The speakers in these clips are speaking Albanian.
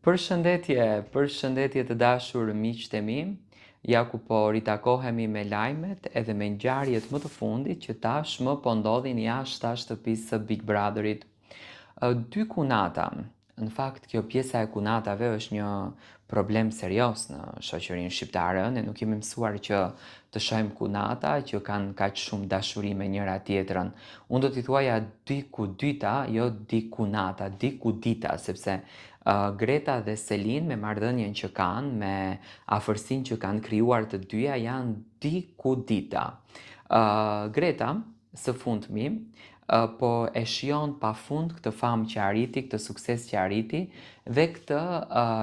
Përshëndetje të dashur miqtë e mi. Ja ku po ritakohemi me lajmet edhe me ngjarjet më të fundit që tashmë po ndodhin jashtë shtëpisë së Big Brotherit. Dy kunata. Në fakt, kjo pjesa e kunatave është një problem serios në shoqërinë shqiptare. Ne nuk jemi mësuar që të shohim kunata që kanë kaq shumë dashuri me njëra tjetrën. Unë do t'i thuaja dikudyta, jo dikunata, dikudita, sepse Greta dhe Selin me marrëdhënien që kanë, me afërsinë që kanë krijuar të dyja janë dikudita. Greta, së fundmi, po e shijon pafund këtë famë që arriti, këtë sukses që arriti dhe këtë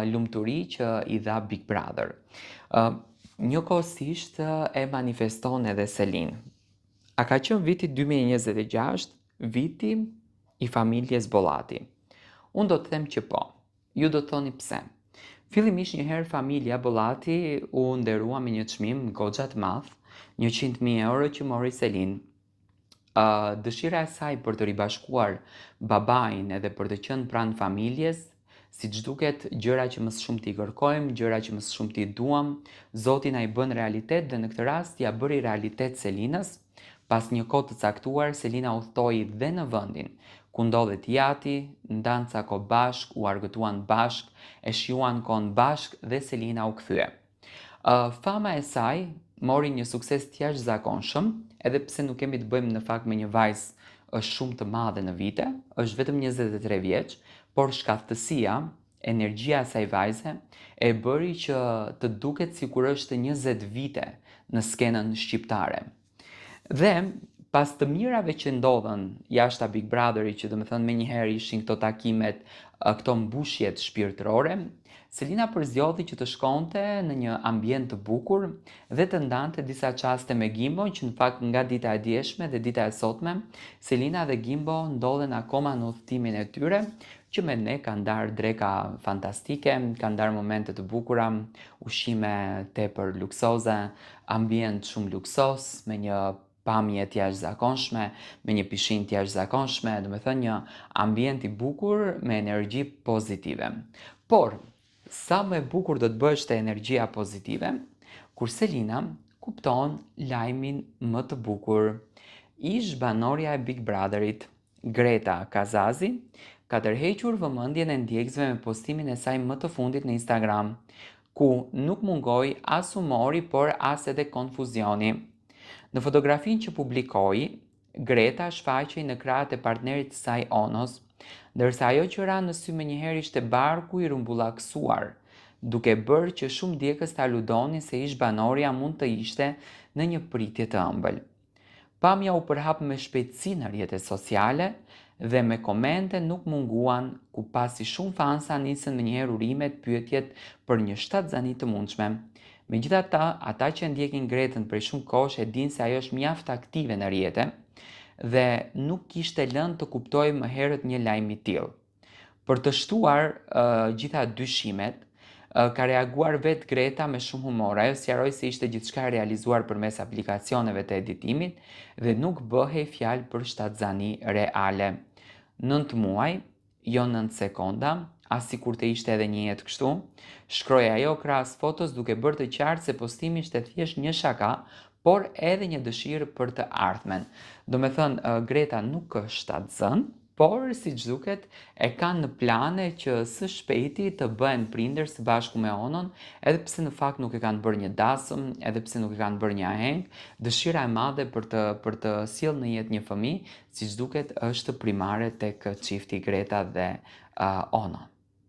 lumturi që i dha Big Brother. Njëkohësisht e manifeston edhe Selin. A ka qenë viti 2026, viti i familjes Bollati? Unë do të them që po. Ju do të thoni pse. Fillimisht njëherë familja Bollati u nderua me një çmim goxha të madh, 100.000 euro që mori Selin. Dëshira e saj për të ribashkuar babain edhe për të qenë pranë familjes, siç duket gjëra që më së shumti i kërkojmë, gjëra që më së shumti i duam, Zoti na i bën realitet dhe në këtë rast ja bëri realitet Selinës. Pas një kohë të caktuar, Selina udhtoi dhe në vendin ku ndodhet jati, ndanë ca kohë bashk, u argëtuan bashk, e shijuan kohën bashk dhe Selina u kthye. Fama e saj mori një sukses të jashtëzakonshëm, edhe pse nuk kemi të bëjmë në fakt me një vajzë është shumë të madhe në vite, është vetëm 23 vjeç, por shkaftësia, energjia e asaj vajze e bëri që të duket sikur është 20 vite në skenën shqiptare. Dhe pas të mirave që ndodhen jashta Big Brotherit, që domethënë menjëherë ishin këto takimet, këto mbushjet shpirtërore, Selina përzgjodhi që të shkonte në një ambient të bukur dhe të ndante disa çaste me Gimbon, që në fakt nga dita e djeshme dhe dita e sotme, Selina dhe Gimbo ndodhen akoma në udhëtimin e tyre, që me ne kanë ndarë dreka fantastike, kanë ndarë momente të bukura, ushqime tepër luksoze, ambient shumë luksos, me një pamje të jashtëzakonshme, me një pishinë të jashtëzakonshme, domethënë një ambient i bukur me energji pozitive. Por sa më e bukur do të bësh te energjia pozitive, kur Selina kupton lajmin më të bukur. Ish banorja e Big Brotherit, Greta Kazazi, ka tërhequr vëmendjen e ndjekësve me postimin e saj më të fundit në Instagram, ku nuk mungoi as humori, por as edhe konfuzioni. Në fotografinë që publikoi, Greta shfaqej në krahët e partnerit të saj Onos, ndërsa ajo që ra në sy menjëherë ishte barku i rrumbullaksuar, duke bërë që shumë djegës të aludonin se ish banorja mund të ishte në një pritje të ëmbël. Pamja u përhap me shpejtësi në rrjetet sociale dhe me komente nuk munguan, ku pasi shumë fansa nisën menjëherë urimet, pyetjet për një shtatzani të mundshme. Megjithatë, ata që ndjekin Gretën prej shumë kohësh e dinë se ajo është mjaft aktive në rrjete dhe nuk kishte lënë të kuptojë më herët një lajm i tillë. Për të shtuar gjitha dyshimet, ka reaguar vetë Greta me shumë humor. Ajo sqaroi se ishte gjithçka realizuar përmes aplikacioneve të editimit dhe nuk bëhej fjalë për shtatzani reale. 9 muaj, jo 9 sekonda, as sikur të ishte edhe një jetë kështu, shkroi ajo krahas fotos duke bërë të qartë se postimi ishte thjesht një shaka, por edhe një dëshirë për të ardhmen. Domethënë, Greta nuk është shtatzën, por siç duket e kanë në plane që së shpejti të bëhen prindër së bashku me Onon, edhe pse në fakt nuk e kanë bërë një dasëm, edhe pse nuk e kanë bërë një aheng, dëshira e madhe për të sjellë në jetë një fëmijë, siç duket është primare tek çifti Greta dhe Onon.